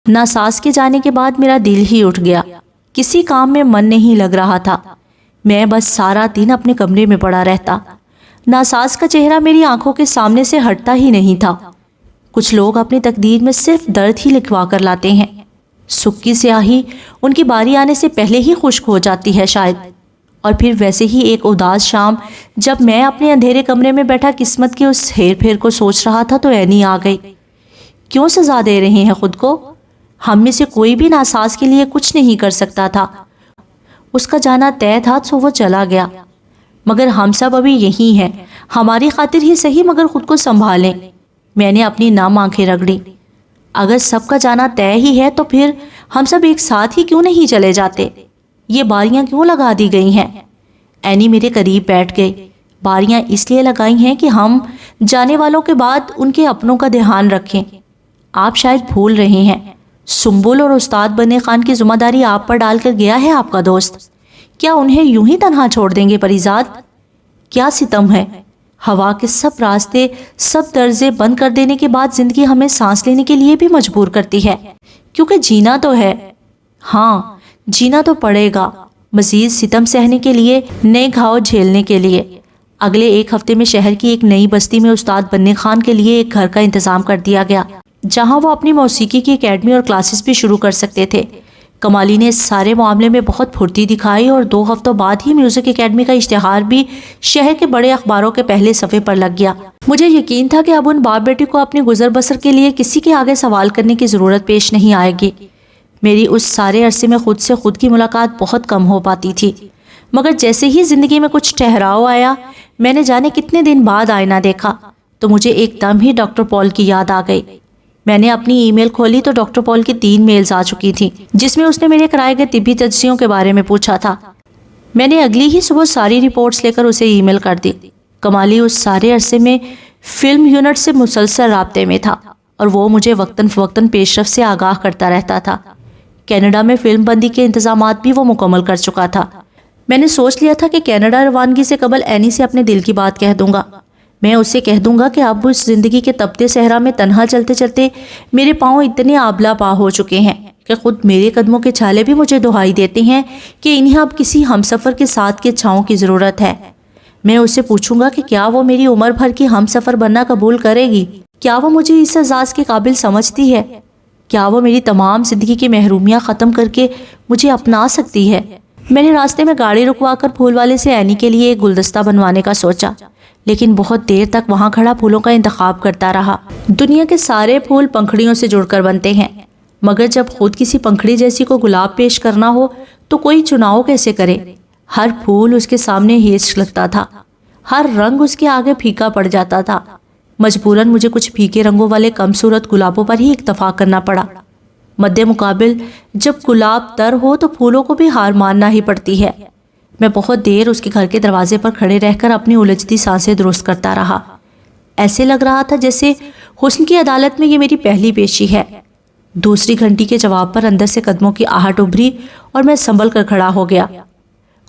ناساز کے جانے کے بعد میرا دل ہی اٹھ گیا، کسی کام میں من نہیں لگ رہا تھا، میں بس سارا دن اپنے کمرے میں پڑا رہتا۔ ناساز کا چہرہ میری آنکھوں کے سامنے سے ہٹتا ہی نہیں تھا۔ کچھ لوگ اپنی تقدیر میں صرف درد ہی لکھوا کر لاتے ہیں، سکھ کی سیاہی ان کی باری آنے سے پہلے ہی خشک ہو جاتی ہے شاید۔ اور پھر ویسے ہی ایک اداس شام جب میں اپنے اندھیرے کمرے میں بیٹھا قسمت کے اس ہیر پھیر کو سوچ رہا تھا تو اینی آ گئی۔ کیوں سزا دے رہے ہیں خود کو؟ ہم میں سے کوئی بھی ناساز کے لیے کچھ نہیں کر سکتا تھا، اس کا جانا طے تھا تو وہ چلا گیا، مگر ہم سب ابھی یہی ہیں، ہماری خاطر ہی صحیح مگر خود کو سنبھالیں۔ میں نے اپنی نم آنکھیں رگڑی۔ اگر سب کا جانا طے ہی ہے تو پھر ہم سب ایک ساتھ ہی کیوں نہیں چلے جاتے؟ یہ باریاں کیوں لگا دی گئی ہیں؟ اینی میرے قریب بیٹھ گئی۔ باریاں اس لیے لگائی ہیں کہ ہم جانے والوں کے بعد ان کے اپنوں کا دھیان رکھیں۔ آپ شاید بھول رہے ہیں، سنبل اور استاد بنے خان کی ذمہ داری آپ پر ڈال کر گیا ہے آپ کا دوست۔ کیا انہیں یوں ہی تنہا چھوڑ دیں گے پریزاد؟ کیا ستم ہے، ہوا کے سب راستے سب دروازے بند کر دینے کے بعد زندگی ہمیں سانس لینے کے لیے بھی مجبور کرتی ہے، کیونکہ جینا تو ہے۔ ہاں جینا تو پڑے گا، مزید ستم سہنے کے لیے، نئے گھاؤ جھیلنے کے لیے۔ اگلے ایک ہفتے میں شہر کی ایک نئی بستی میں استاد بننے خان کے لیے ایک گھر کا انتظام کر دیا گیا، جہاں وہ اپنی موسیقی کی اکیڈمی اور کلاسز بھی شروع کر سکتے تھے۔ کمالی نے اس سارے معاملے میں بہت پھرتی دکھائی اور 2 ہفتوں بعد ہی میوزک اکیڈمی کا اشتہار بھی شہر کے بڑے اخباروں کے پہلے صفحے پر لگ گیا۔ مجھے یقین تھا کہ اب ان باپ بیٹی کو اپنی گزر بسر کے لیے کسی کے آگے سوال کرنے کی ضرورت پیش نہیں آئے گی۔ میری اس سارے عرصے میں خود سے خود کی ملاقات بہت کم ہو پاتی تھی، مگر جیسے ہی زندگی میں کچھ ٹھہراؤ آیا، میں نے جانے کتنے دن بعد آئینہ دیکھا تو مجھے ایک دم ہی ڈاکٹر پال کی یاد آ گئی۔ میں نے اپنی ای میل کھولی تو ڈاکٹر پال کی 3 میلز آ چکی تھیں، جس میں اس نے میرے کرائے گئے طبی تجزیوں کے بارے میں پوچھا تھا۔ میں نے اگلی ہی صبح ساری رپورٹس لے کر اسے ای میل کر دی۔ کمالی اس سارے عرصے میں فلم یونٹ سے مسلسل رابطے میں تھا اور وہ مجھے وقتاً فوقتاً پیش رفت سے آگاہ کرتا رہتا تھا۔ کینیڈا میں فلم بندی کے انتظامات بھی وہ مکمل کر چکا تھا۔ میں نے سوچ لیا تھا کہ کینیڈا روانگی سے قبل اینی سے اپنے دل کی بات کہہ دوں گا۔ میں اسے کہہ دوں گا کہ اب اس زندگی کے تپتے صحرا میں تنہا چلتے چلتے میرے پاؤں اتنے آبلا پا ہو چکے ہیں کہ خود میرے قدموں کے چھالے بھی مجھے دہائی دیتے ہیں کہ انہیں اب کسی ہمسفر کے ساتھ کے چھاؤں کی ضرورت ہے۔ میں اسے پوچھوں گا کہ کیا وہ میری عمر بھر کی ہمسفر بننا قبول کرے گی؟ کیا وہ مجھے اس اعزاز کے قابل سمجھتی ہے؟ کیا وہ میری تمام زندگی کی محرومیاں ختم کر کے مجھے اپنا سکتی ہے؟ میں نے راستے میں گاڑی رکوا کر پھول والے سے اینی کے لیے ایک گلدستہ بنوانے کا سوچا، لیکن بہت دیر تک وہاں کھڑا پھولوں کا انتخاب کرتا رہا۔ دنیا کے سارے پھول پنکھڑیوں سے جڑ کر بنتے ہیں، مگر جب خود کسی پنکھڑی جیسی کو گلاب پیش کرنا ہو تو کوئی چناؤ کیسے کرے؟ ہر پھول اس کے سامنے ہیچ لگتا تھا، ہر رنگ اس کے آگے پھیکا پڑ جاتا تھا۔ مجبوراً مجھے کچھ پھیکے رنگوں والے کم صورت گلابوں پر ہی اکتفا کرنا پڑا۔ مد مقابل جب گلاب تر ہو تو پھولوں کو بھی ہار ماننا ہی پڑتی ہے۔ میں بہت دیر اس کے گھر کے دروازے پر کھڑے رہ کر اپنی الجھتی سانسیں درست کرتا رہا۔ ایسے لگ رہا تھا جیسے حسن کی عدالت میں یہ میری پہلی پیشی ہے۔ دوسری گھنٹی کے جواب پر اندر سے قدموں کی آہٹ ابھری اور میں سنبھل کر کھڑا ہو گیا۔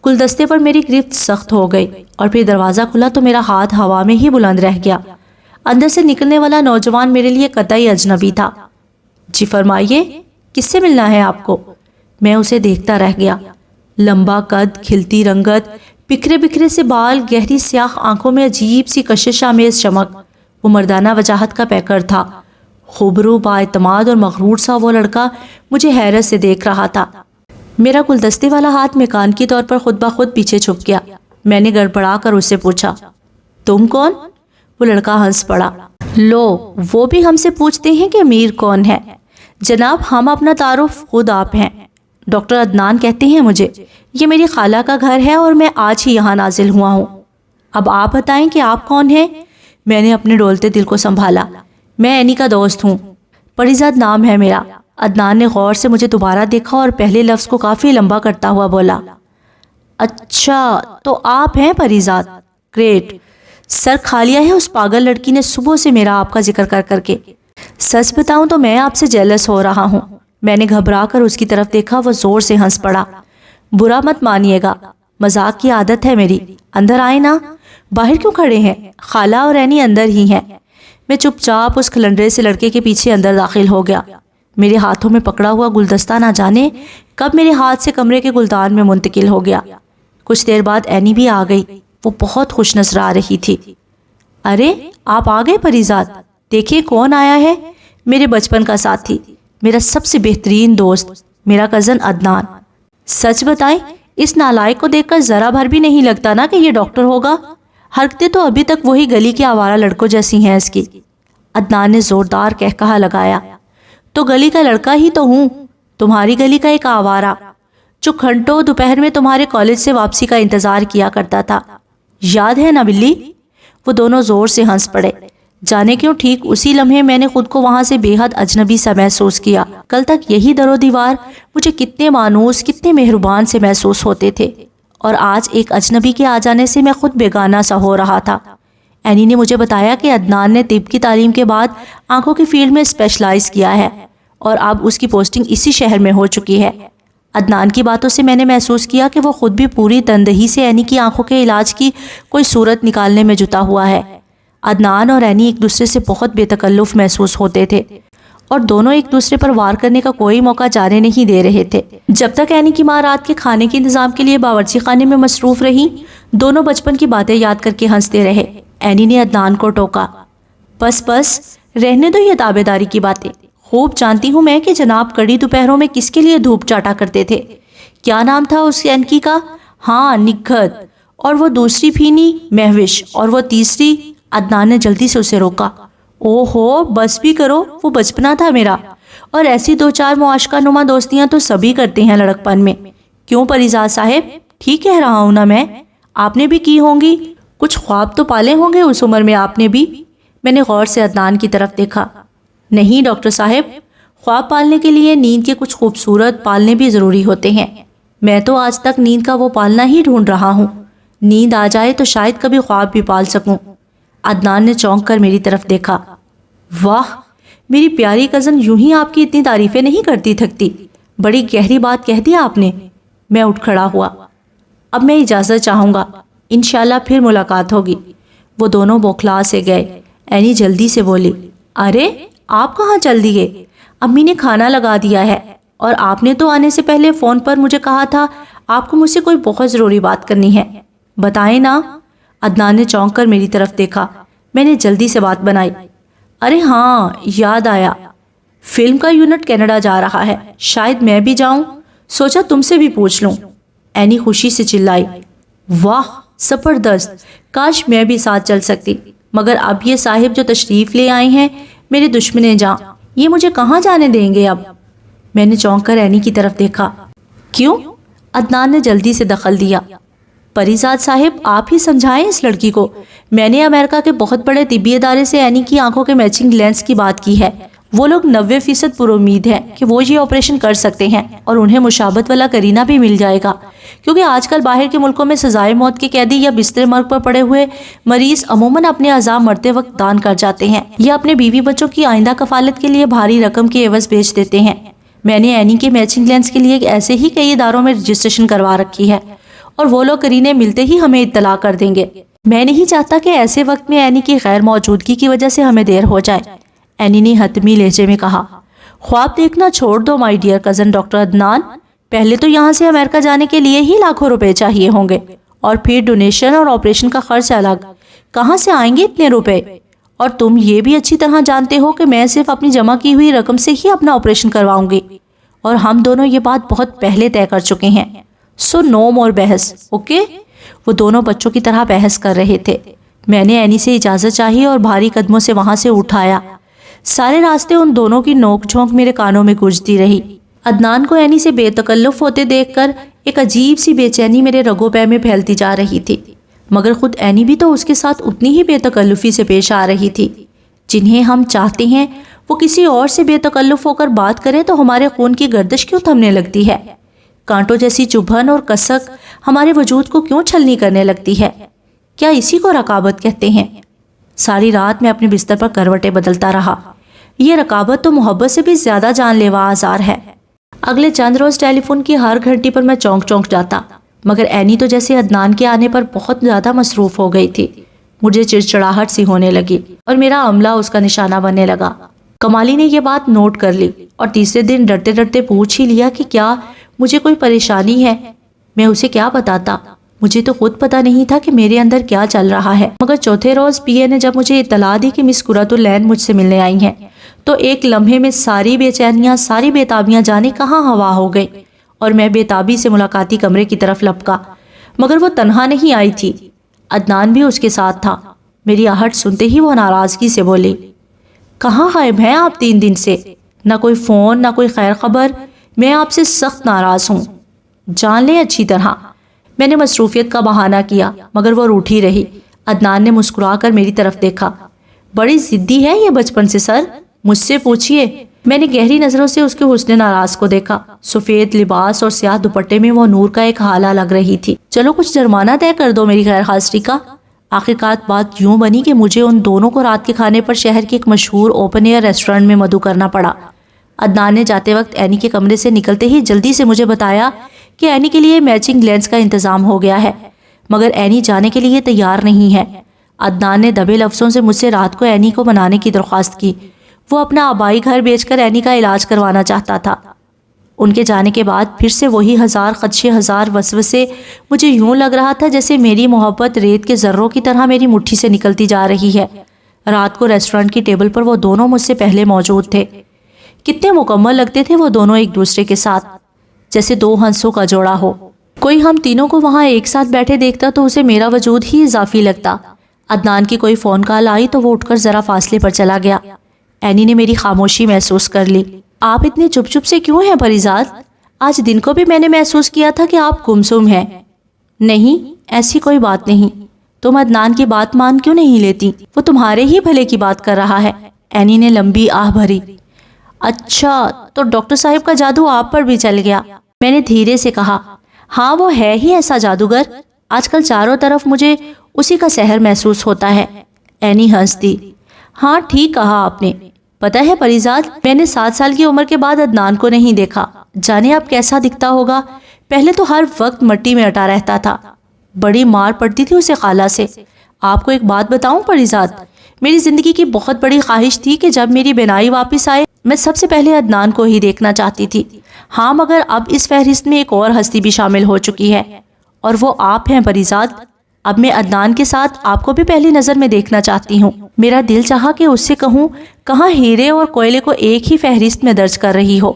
گلدستے پر میری گرفت سخت ہو گئی اور پھر دروازہ کھلا تو میرا ہاتھ ہوا میں ہی بلند رہ گیا۔ اندر سے نکلنے والا نوجوان میرے لیے قطعی اجنبی تھا۔ جی فرمائیے، کس سے ملنا ہے آپ کو؟ میں اسے دیکھتا رہ گیا۔ لمبا قد، کھلتی رنگت، بکھرے بکھرے سے بال، گہری سیاہ آنکھوں میں عجیب سی کشش آمیز چمک، وہ مردانہ وجاہت کا پیکر تھا۔ خوبرو، بااعتماد اور مغرور سا وہ لڑکا مجھے حیرت سے دیکھ رہا تھا۔ میرا گلدستے والا ہاتھ میکان کی طور پر خود بخود پیچھے چھپ گیا۔ میں نے گڑبڑا کر اس سے پوچھا، تم کون؟ وہ لڑکا ہنس پڑا۔ لو، وہ بھی ہم سے پوچھتے ہیں کہ امیر کون ہے؟ جناب، ہم اپنا تعارف خود آپ ہیں۔ ڈاکٹر عدنان کہتے ہیں مجھے۔ یہ میری خالہ کا گھر ہے اور میں آج ہی یہاں نازل ہوا ہوں۔ اب آپ بتائیں کہ آپ کون ہیں؟ میں نے اپنے ڈولتے دل کو سنبھالا۔ میں اینی کا دوست ہوں، پریزاد نام ہے میرا۔ عدنان نے غور سے مجھے دوبارہ دیکھا اور پہلے لفظ کو کافی لمبا کرتا ہوا بولا، اچھا تو آپ ہیں پریزاد، گریٹ۔ سر کھا لیا ہے اس پاگل لڑکی نے صبح سے میرا آپ کا ذکر کر کر کے۔ سچ بتاؤں تو میں آپ سے جیلس ہو رہا ہوں۔ میں نے گھبرا کر اس کی طرف دیکھا، وہ زور سے ہنس پڑا۔ برا مت مانیے گا، مذاق کی عادت ہے میری۔ اندر آئے نا، باہر کیوں کھڑے ہیں؟ خالہ اور اینی اندر ہی ہیں۔ میں چپ چاپ اس کھلنڈرے سے لڑکے کے پیچھے اندر داخل ہو گیا۔ میرے ہاتھوں میں پکڑا ہوا گلدستہ نہ جانے کب میرے ہاتھ سے کمرے کے گلدان میں منتقل ہو گیا۔ کچھ دیر بعد اینی بھی آ گئی۔ وہ بہت خوش نظر آ رہی تھی۔ ارے آپ آ گئے پریزاد، دیکھیں کون آیا ہے۔ میرے بچپن کا ساتھی، میرا سب سے بہترین دوست، میرا کزن عدنان۔ سچ بتائیں، اس نالائق کو دیکھ کر ذرا بھر بھی نہیں لگتا نا کہ یہ ڈاکٹر ہوگا۔ حرکتیں تو ابھی تک وہی گلی کے آوارہ لڑکوں جیسی ہیں اس کی۔ عدنان نے زوردار کہا لگایا۔ تو گلی کا لڑکا ہی تو ہوں، تمہاری گلی کا ایک آوارہ جو گھنٹوں دوپہر میں تمہارے کالج سے واپسی کا انتظار کیا کرتا تھا، یاد ہے نا بلی؟ وہ دونوں زور سے ہنس پڑے۔ جانے کیوں ٹھیک اسی لمحے میں نے خود کو وہاں سے بے حد اجنبی سا محسوس کیا۔ کل تک یہی در و دیوار مجھے کتنے مانوس، کتنے مہربان سے محسوس ہوتے تھے، اور آج ایک اجنبی کے آ جانے سے میں خود بیگانہ سا ہو رہا تھا۔ اینی نے مجھے بتایا کہ عدنان نے طب کی تعلیم کے بعد آنکھوں کی فیلڈ میں اسپیشلائز کیا ہے اور اب اس کی پوسٹنگ اسی شہر میں ہو چکی ہے۔ عدنان کی باتوں سے میں نے محسوس کیا کہ وہ خود بھی پوری تندہی سے اینی کی آنکھوں کے علاج کی کوئی صورت نکالنے میں جٹا ہوا ہے۔ عدنان اور اینی ایک دوسرے سے بہت بے تکلف محسوس ہوتے تھے اور دونوں ایک دوسرے پر وار کرنے کا کوئی موقع جانے نہیں دے رہے تھے۔ جب تک اینی کی ماں رات کے کھانے کے انتظام کے لیے باورچی خانے میں مصروف رہی، دونوں بچپن کی باتیں یاد کر کے ہنستے رہے۔ اینی نے عدنان کو ٹوکا، بس بس رہنے دو یہ تابع داری کی باتیں۔ خوب جانتی ہوں میں کہ جناب کڑی دوپہروں میں کس کے لیے دھوپ چاٹا کرتے تھے۔ کیا نام تھا اس اینکی کا؟ ہاں، نگہت، اور وہ دوسری پھینی مہوش، اور وہ تیسری۔ عدنان نے جلدی سے اسے روکا۔ او ہو، بس بھی کرو، وہ بچپنا تھا میرا، اور ایسی دو چار معاشقہ نما دوستیاں تو سبھی کرتے ہیں لڑکپن میں۔ کیوں پریزاد صاحب، ٹھیک کہہ رہا ہوں نا میں؟ آپ نے بھی کی ہوں گی، کچھ خواب تو پالے ہوں گے اس عمر میں آپ نے بھی۔ میں نے غور سے عدنان کی طرف دیکھا۔ نہیں ڈاکٹر صاحب، خواب پالنے کے لیے نیند کے کچھ خوبصورت پالنے بھی ضروری ہوتے ہیں۔ میں تو آج تک نیند کا وہ پالنا ہی ڈھونڈ رہا ہوں۔ نیند آ جائے تو شاید کبھی خواب بھی پال سکوں۔ عدنان نے چونک کر میری طرف دیکھا۔ واہ، میری پیاری کزن یوں ہی آپ کی اتنی تعریفیں نہیں کرتی تھکتی۔ بڑی گہری بات کہہ دی آپ نے۔ میں اٹھ کھڑا ہوا۔ اب میں اجازت چاہوں گا، انشاءاللہ پھر ملاقات ہوگی۔ وہ دونوں بوکھلا سے گئے۔ اینی جلدی سے بولی، ارے آپ کہاں چل دیے؟ امی نے کھانا لگا دیا ہے، اور آپ نے تو آنے سے پہلے فون پر مجھے کہا تھا آپ کو مجھ سے کوئی بہت ضروری بات کرنی ہے۔ بتائیں نا۔ عدنان نے چونک کر میری طرف دیکھا۔ میں نے جلدی سے بات بنائی۔ ارے ہاں، یاد آیا، فلم کا یونٹ کینیڈا جا رہا ہے، شاید میں بھی جاؤں، سوچا تم سے بھی پوچھ لوں۔ اینی خوشی سے چلائی، واہ زبردست، کاش میں بھی ساتھ چل سکتی، مگر اب یہ صاحب جو تشریف لے آئے ہیں میرے دشمن جاں، یہ مجھے کہاں جانے دیں گے اب؟ میں نے چونک کر اینی کی طرف دیکھا۔ کیوں؟ عدنان نے جلدی سے دخل دیا۔ پریزاد صاحب، آپ ہی سمجھائیں اس لڑکی کو۔ میں نے امریکہ کے بہت بڑے طبی ادارے سے اینی کی آنکھوں کے میچنگ لینس کی بات کی ہے۔ وہ لوگ 90% پر امید ہے کہ وہ یہ آپریشن کر سکتے ہیں، اور انہیں مشابہت والا کرینہ بھی مل جائے گا، کیونکہ آج کل باہر کے ملکوں میں سزائے موت کے قیدی یا بستر مرگ پر پڑے ہوئے مریض عموماً اپنے اعضاء مرتے وقت دان کر جاتے ہیں، یا اپنے بیوی بچوں کی آئندہ کفالت کے لیے بھاری رقم کے عوض بیچ دیتے ہیں۔ میں نے اینی کے میچنگ لینس کے لیے ایسے ہی کئی اداروں میں رجسٹریشن کروا رکھی ہے، اور وہ لوگ کرینے ملتے ہی ہمیں اطلاع کر دیں گے۔ میں نہیں چاہتا کہ ایسے وقت میں اینی کی غیر موجودگی کی وجہ سے ہمیں دیر ہو جائے۔ اینی نے حتمی لہجے میں کہا۔ خواب دیکھنا چھوڑ دو my dear cousin doctor Adnan, پہلے تو یہاں سے امریکہ جانے کے لیے ہی لاکھوں روپے چاہیے ہوں گے، اور پھر ڈونیشن اور آپریشن کا خرچ الگ، کہاں سے آئیں گے اتنے روپے؟ اور تم یہ بھی اچھی طرح جانتے ہو کہ میں صرف اپنی جمع کی ہوئی رقم سے ہی اپنا آپریشن کرواؤں گی، اور ہم دونوں یہ بات بہت پہلے طے کر چکے ہیں۔ سو نو مور بحث، اوکے؟ وہ دونوں بچوں کی طرح بحث کر رہے تھے۔ میں نے اینی سے اجازت چاہی اور بھاری قدموں سے وہاں سے اٹھایا۔ سارے راستے ان دونوں کی نوک جھونک میرے کانوں میں گونجتی رہی۔ عدنان کو اینی سے بے تکلف ہوتے دیکھ کر ایک عجیب سی بے چینی میرے رگوں پے میں پھیلتی جا رہی تھی، مگر خود اینی بھی تو اس کے ساتھ اتنی ہی بے تکلفی سے پیش آ رہی تھی۔ جنہیں ہم چاہتے ہیں وہ کسی اور سے بے تکلف ہو کر بات کریں تو ہمارے خون کی گردش کیوں تھمنے لگتی ہے؟ کانٹوں جیسی چبھن اور کسک ہمارے وجود کو کیوں چھلنی کرنے لگتی ہے؟ کیا اسی کو رقابت کہتے ہیں؟ ساری رات میں اپنے بستر پر کروٹیں بدلتا رہا۔ یہ رقابت تو محبت سے بھی زیادہ جان لیوا آزار ہے۔ اگلے چند روز ٹیلی فون کی ہر گھنٹی پر میں چونک چونک جاتا، مگر اینی تو جیسے عدنان کے آنے پر بہت زیادہ مصروف ہو گئی تھی۔ مجھے چڑچڑاہٹ سی ہونے لگی اور میرا عملہ اس کا نشانہ بننے لگا۔ کمالی نے یہ بات نوٹ کر لی اور تیسرے دن ڈرتے ڈرتے پوچھ ہی لیا کہ کیا مجھے کوئی پریشانی ہے۔ میں اسے کیا بتاتا، مجھے تو خود پتا نہیں تھا کہ میرے اندر کیا چل رہا ہے۔ مگر چوتھے روز پی اے نے جب مجھے اطلاع دی کہ مس قرۃ العین مجھ سے ملنے آئی ہیں تو ایک لمحے میں ساری بے چینیاں، ساری بے تابیاں جانے کہاں ہوا ہو گئی اور میں بے تابی سے ملاقاتی کمرے کی طرف لپکا۔ مگر وہ تنہا نہیں آئی تھی، عدنان بھی اس کے ساتھ تھا۔ میری آہٹ سنتے ہی وہ ناراضگی سے بولی، کہاں غائب ہیں آپ 3 دن سے؟ نہ کوئی فون، نہ کوئی خیر خبر۔ میں آپ سے سخت ناراض ہوں، جان لیں اچھی طرح۔ میں نے مصروفیت کا بہانہ کیا مگر وہ روٹھی رہی۔ عدنان نے مسکرا کر میری طرف دیکھا، بڑی ضدی ہے یہ بچپن سے سر، مجھ سے پوچھئے۔ میں نے گہری نظروں سے اس کے حسن ناراض کو دیکھا۔ سفید لباس اور سیاہ دوپٹے میں وہ نور کا ایک حالہ لگ رہی تھی۔ چلو کچھ جرمانہ طے کر دو میری غیر حاضری کا۔ آخرکار بات یوں بنی کہ مجھے ان دونوں کو رات کے کھانے پر شہر کے ایک مشہور اوپن ایئر ریسٹورنٹ میں مدعو کرنا پڑا۔ عدنان نے جاتے وقت اینی کے کمرے سے نکلتے ہی جلدی سے مجھے بتایا کہ اینی کے لیے میچنگ لینس کا انتظام ہو گیا ہے، مگر اینی جانے کے لیے تیار نہیں ہے۔ عدنان نے دبے لفظوں سے مجھ سے رات کو اینی کو منانے کی درخواست کی۔ وہ اپنا آبائی گھر بیچ کر اینی کا علاج کروانا چاہتا تھا۔ ان کے جانے کے بعد پھر سے وہی 1000 خدشے، 1000 وسوسے۔ مجھے یوں لگ رہا تھا جیسے میری محبت ریت کے ذروں کی طرح میری مٹھی سے نکلتی جا رہی ہے۔ رات کو ریسٹورنٹ کی ٹیبل پر وہ دونوں مجھ سے پہلے موجود تھے۔ کتنے مکمل لگتے تھے وہ دونوں ایک دوسرے کے ساتھ، جیسے 2 ہنسوں کا جوڑا ہو۔ کوئی ہم تینوں کو وہاں ایک ساتھ بیٹھے دیکھتا تو اسے میرا وجود ہی اضافی لگتا۔ عدنان کی کوئی فون کال آئی تو وہ اٹھ کر ذرا فاصلے پر چلا گیا۔ اینی نے میری خاموشی محسوس کر لی۔ آپ اتنے چپ چپ سے کیوں ہیں پریزاد؟ آج دن کو بھی میں نے محسوس کیا تھا کہ آپ گمسم ہیں۔ نہیں، ایسی کوئی بات نہیں۔ تم عدنان کی بات مان کیوں نہیں لیتی؟ وہ تمہارے ہی بھلے کی بات کر رہا ہے۔ اینی نے لمبی آہ بھری۔ اچھا، تو ڈاکٹر صاحب کا جادو آپ پر بھی چل گیا؟ میں نے دھیرے سے کہا، ہاں وہ ہے ہی ایسا جادوگر۔ آج کل چاروں طرف مجھے اسی کا سحر محسوس ہوتا ہے۔ اینی ہنس دی۔ ہاں ٹھیک کہا آپ نے۔ پتہ ہے پریزاد، میں نے 7 سال کی عمر کے بعد عدنان کو نہیں دیکھا۔ جانے اب کیسا دکھتا ہوگا۔ پہلے تو ہر وقت مٹی میں اٹا رہتا تھا، بڑی مار پڑتی تھی اسے خالہ سے۔ آپ کو ایک بات بتاؤں پریزاد، میری زندگی کی بہت بڑی خواہش تھی کہ جب میری بینائی واپس آئے میں سب سے پہلے عدنان کو ہی دیکھنا چاہتی تھی۔ ہاں مگر اب اس فہرست میں ایک اور ہستی بھی شامل ہو چکی ہے، اور وہ آپ ہیں پریزاد۔ اب میں عدنان کے ساتھ آپ کو بھی پہلی نظر میں دیکھنا چاہتی ہوں۔ میرا دل چاہا کہ اس سے کہوں، کہاں ہیرے اور کوئلے کو ایک ہی فہرست میں درج کر رہی ہو،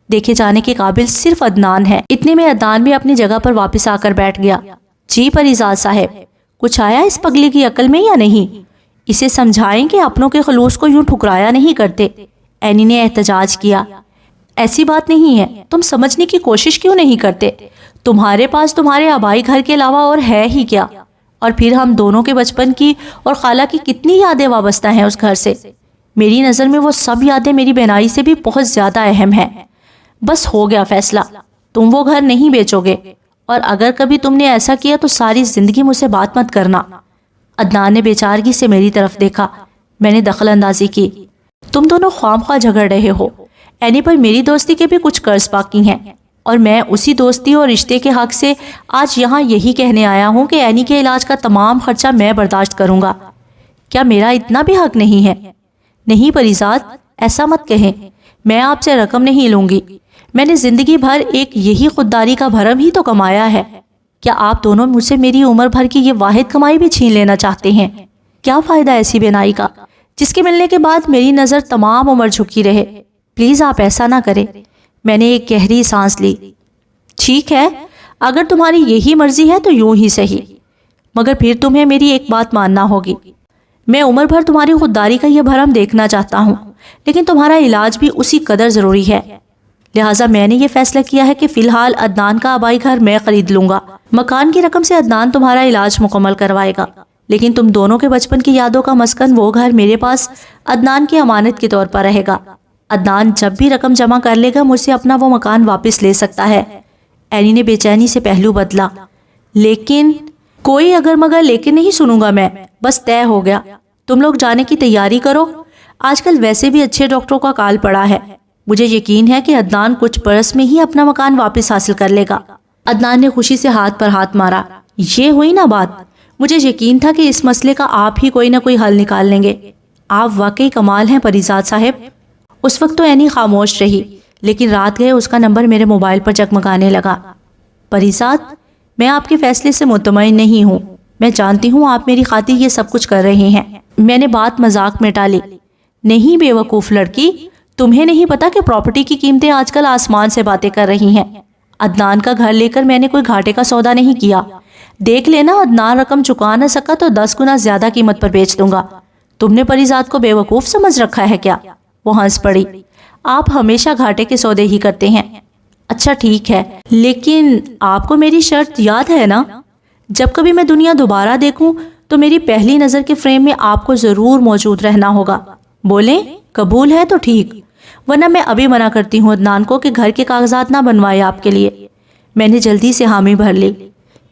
دیکھے جانے کے قابل صرف عدنان ہے۔ اتنے میں عدنان بھی اپنی جگہ پر واپس آ کر بیٹھ گیا۔ جی پریزاد صاحب، کچھ آیا اس پگلی کی عقل میں یا نہیں؟ اسے سمجھائیں کہ اپنوں کے خلوص کو یوں ٹھکرایا نہیں کرتے۔ اینی نے احتجاج کیا۔ ایسی بات نہیں ہے، تم سمجھنے کی کوشش کیوں نہیں کرتے؟ تمہارے پاس تمہارے آبائی گھر کے علاوہ اور ہے ہی کیا؟ اور پھر ہم دونوں کے بچپن کی اور خالہ کی کتنی یادیں وابستہ ہیں اس گھر سے۔ میری نظر میں وہ سب یادیں میری بینائی سے بھی بہت زیادہ اہم ہیں۔ بس ہو گیا فیصلہ، تم وہ گھر نہیں بیچو گے، اور اگر کبھی تم نے ایسا کیا تو ساری زندگی مجھ سے بات مت کرنا۔ عدنان نے بیچارگی سے میری طرف دیکھا۔ میں نے دخل اندازی کی۔ تم دونوں خواہ خواہ جھگڑ رہے ہو۔ اینی پر میری دوستی کے بھی کچھ قرض باقی ہیں، اور میں اسی دوستی اور رشتے کے حق سے آج یہاں یہی کہنے آیا ہوں کہ اینی کے علاج کا تمام خرچہ میں برداشت کروں گا۔ کیا میرا اتنا بھی حق نہیں ہے؟ نہیں پریزاد، ایسا مت کہیں۔ میں آپ سے رقم نہیں لوں گی۔ میں نے زندگی بھر ایک یہی خودداری کا بھرم ہی تو کمایا ہے۔ کیا آپ دونوں مجھ سے میری عمر بھر کی یہ واحد کمائی بھی چھین لینا چاہتے ہیں؟ کیا فائدہ ایسی بینائی کا جس کے ملنے کے بعد میری نظر تمام عمر جھکی رہے؟ پلیز آپ ایسا نہ کریں۔ میں نے ایک گہری سانس لی۔ ٹھیک ہے، اگر تمہاری یہی مرضی ہے تو یوں ہی صحیح، مگر پھر تمہیں میری ایک بات ماننا ہوگی۔ میں عمر بھر تمہاری خودداری کا یہ بھرم دیکھنا چاہتا ہوں، لیکن تمہارا علاج بھی اسی قدر ضروری ہے۔ لہٰذا میں نے یہ فیصلہ کیا ہے کہ فی الحال عدنان کا آبائی گھر میں خرید لوں گا۔ مکان کی رقم سے عدنان تمہارا علاج مکمل کروائے گا، لیکن تم دونوں کے بچپن کی یادوں کا مسکن وہ گھر میرے پاس عدنان کی امانت کے طور پر رہے گا۔ عدنان جب بھی رقم جمع کر لے گا مجھ سے اپنا وہ مکان واپس لے سکتا ہے۔ اینی نے بے چینی سے پہلو بدلا۔ لیکن کوئی اگر مگر لیکن نہیں سنوں گا میں، بس طے ہو گیا۔ تم لوگ جانے کی تیاری کرو۔ آج کل ویسے بھی اچھے ڈاکٹروں کا کال پڑا ہے۔ مجھے یقین ہے کہ عدنان کچھ برس میں ہی اپنا مکان واپس حاصل کر لے گا۔ عدنان نے خوشی سے ہاتھ پر ہاتھ مارا۔ یہ ہوئی نا بات، مجھے یقین تھا کہ اس مسئلے کا آپ ہی کوئی نہ کوئی حل نکال لیں گے۔ آپ واقعی کمال ہیں پریزاد صاحب۔ اس وقت تو اینی خاموش رہی، لیکن رات گئے اس کا نمبر میرے موبائل پر جگمگانے لگا۔ پریزاد، میں آپ کے فیصلے سے مطمئن نہیں ہوں۔ میں جانتی ہوں آپ میری خاطر یہ سب کچھ کر رہے ہیں۔ میں نے بات مذاق میں ٹالی۔ نہیں بے وقوف لڑکی، تمہیں نہیں پتا کہ پراپرٹی کی قیمتیں آج کل آسمان سے باتیں کر رہی ہیں۔ عدنان کا گھر لے کر میں نے کوئی گھاٹے کا سودا نہیں کیا۔ دیکھ لینا، عدنان رقم چکا نہ سکا تو 10 گنا زیادہ قیمت پر بیچ دوں گا۔ تم نے پریزاد کو بے وقوف سمجھ رکھا ہے کیا؟ وہ ہنس پڑی۔ آپ ہمیشہ گھاٹے کے سودے ہی کرتے ہیں۔ اچھا ٹھیک ہے، لیکن آپ کو میری شرط یاد ہے نا؟ جب کبھی میں دنیا دوبارہ دیکھوں تو میری پہلی نظر کے فریم میں آپ کو ضرور موجود رہنا ہوگا۔ بولیں، قبول ہے تو ٹھیک، ورنہ میں ابھی منع کرتی ہوں عدنان کو کہ گھر کے کاغذات نہ بنوائے آپ کے لیے۔ میں نے جلدی سے حامی بھر لی۔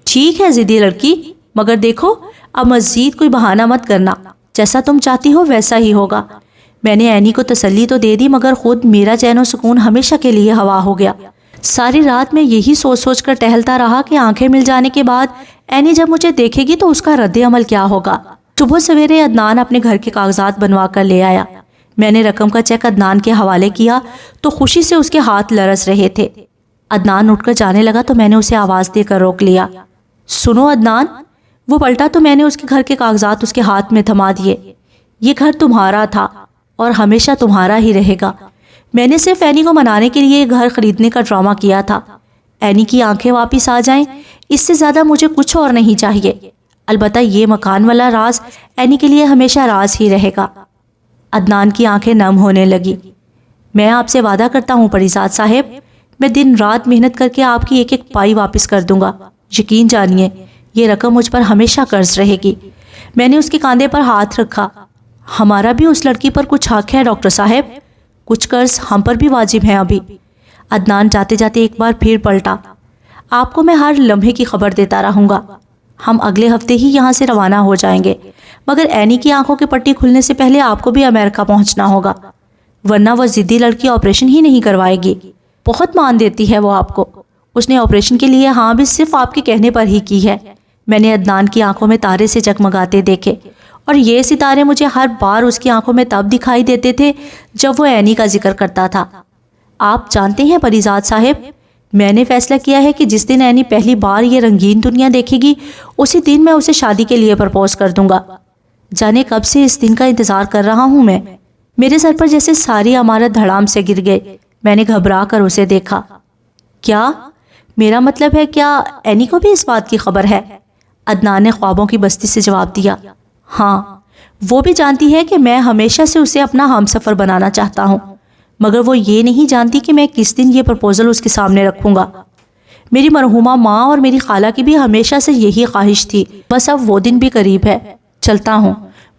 ٹھیک ہے ضدی لڑکی، مگر دیکھو اب مزید کوئی بہانہ مت کرنا، جیسا تم چاہتی ہو ویسا ہی ہوگا۔ میں نے اینی کو تسلی تو دے دی، مگر خود میرا چین و سکون ہمیشہ کے لیے ہوا ہو گیا۔ ساری رات میں یہی سوچ سوچ کر ٹہلتا رہا کہ آنکھیں مل جانے کے بعد اینی جب مجھے دیکھے گی تو اس کا رد عمل کیا ہوگا۔ صبح سویرے عدنان اپنے گھر کے کاغذات بنوا کر لے آیا۔ میں نے رقم کا چیک عدنان کے حوالے کیا تو خوشی سے اس کے ہاتھ لرز رہے تھے۔ عدنان اٹھ کر جانے لگا تو میں نے اسے آواز دے کر روک لیا۔ سنو عدنان۔ وہ پلٹا تو میں نے اس کے گھر کے کاغذات اس کے ہاتھ میں تھما دیے۔ یہ گھر تمہارا تھا اور ہمیشہ تمہارا ہی رہے گا۔ میں نے صرف اینی کو منانے کے لیے گھر خریدنے کا ڈرامہ کیا تھا۔ اینی کی آنکھیں واپس آ جائیں، اس سے زیادہ مجھے کچھ اور نہیں چاہیے۔ البتہ یہ مکان والا راز اینی کے لیے ہمیشہ راز ہی رہے گا۔ عدنان کی آنکھیں نم ہونے لگی۔ میں آپ سے وعدہ کرتا ہوں پریزاد صاحب، میں دن رات محنت کر کے آپ کی ایک ایک پائی واپس کر دوں گا۔ یقین جانیے یہ رقم مجھ پر ہمیشہ قرض رہے گی۔ میں نے اس کے کاندھے پر ہاتھ رکھا۔ ہمارا بھی اس لڑکی پر کچھ حق ہے ڈاکٹر صاحب، کچھ قرض ہم پر بھی واجب ہیں ابھی۔ عدنان جاتے جاتے ایک بار پھر پلٹا۔ آپ کو میں ہر لمحے کی خبر دیتا رہوں گا۔ ہم اگلے ہفتے ہی یہاں سے روانہ ہو جائیں گے، مگر اینی کی آنکھوں کی پٹی کھلنے سے پہلے آپ کو بھی امریکہ پہنچنا ہوگا، ورنہ وہ ضدی لڑکی آپریشن ہی نہیں کروائے گی۔ بہت مان دیتی ہے وہ آپ کو۔ اس نے آپریشن کے لیے ہاں بھی صرف آپ کے کہنے پر ہی کی ہے۔ میں نے عدنان کی آنکھوں میں تارے سے جگمگاتے دیکھے، اور یہ ستارے مجھے ہر بار اس کی آنکھوں میں تب دکھائی دیتے تھے جب وہ اینی کا ذکر کرتا تھا۔ آپ جانتے ہیں پریزاد صاحب، میں نے فیصلہ کیا ہے کہ جس دن اینی پہلی بار یہ رنگین دنیا دیکھے گی اسی دن میں اسے شادی کے لیے پرپوز کر دوں گا۔ جانے کب سے اس دن کا انتظار کر رہا ہوں میں۔ میرے سر پر جیسے ساری عمارت دھڑام سے گر گئے۔ میں نے گھبرا کر اسے دیکھا۔ کیا؟ میرا مطلب ہے کیا اینی کو بھی اس بات کی خبر ہے؟ عدنان نے خوابوں کی بستی سے جواب دیا۔ ہاں، وہ بھی جانتی ہے کہ میں ہمیشہ سے اسے اپنا ہمسفر بنانا چاہتا ہوں، مگر وہ یہ نہیں جانتی کہ میں کس دن یہ پرپوزل اس کے سامنے رکھوں گا۔ میری مرحومہ ماں اور میری خالہ کی بھی ہمیشہ سے یہی خواہش تھی، بس اب وہ دن بھی قریب ہے۔ چلتا ہوں،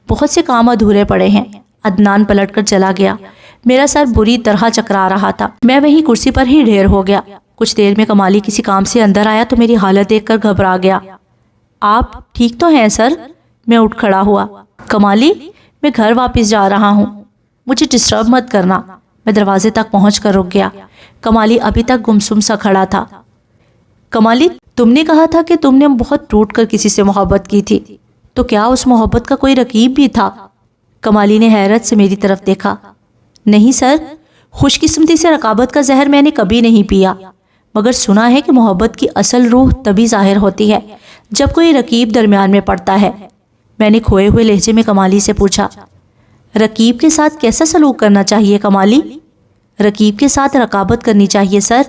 بہت سے کام ادھورے پڑے ہیں۔ عدنان پلٹ کر چلا گیا۔ میرا سر بری طرح چکرا رہا تھا۔ میں وہیں کرسی پر ہی ڈھیر ہو گیا۔ کچھ دیر میں کمالی کسی کام سے اندر آیا تو میری حالت دیکھ کر گھبرا گیا۔ آپ ٹھیک تو ہیں سر؟ میں اٹھ کھڑا ہوا۔ کمالی، میں گھر واپس جا رہا ہوں، مجھے ڈسٹرب مت کرنا۔ میں دروازے تک پہنچ کر رک گیا۔ کمالی ابھی تک گمسم سا کھڑا تھا۔ کمالی، تم نے کہا تھا کہ تم نے بہت ٹوٹ کر کسی سے محبت کی تھی، تو کیا اس محبت کا کوئی رقیب بھی تھا؟ کمالی نے حیرت سے میری طرف دیکھا۔ نہیں سر، خوش قسمتی سے رقابت کا زہر میں نے کبھی نہیں پیا، مگر سنا ہے کہ محبت کی اصل روح تبھی ظاہر ہوتی ہے جب کوئی رقیب درمیان میں پڑتا ہے۔ میں نے کھوئے ہوئے لہجے میں کمالی سے پوچھا، رقیب کے ساتھ کیسا سلوک کرنا چاہیے کمالی؟ رقیب کے ساتھ رقابت کرنی چاہیے سر۔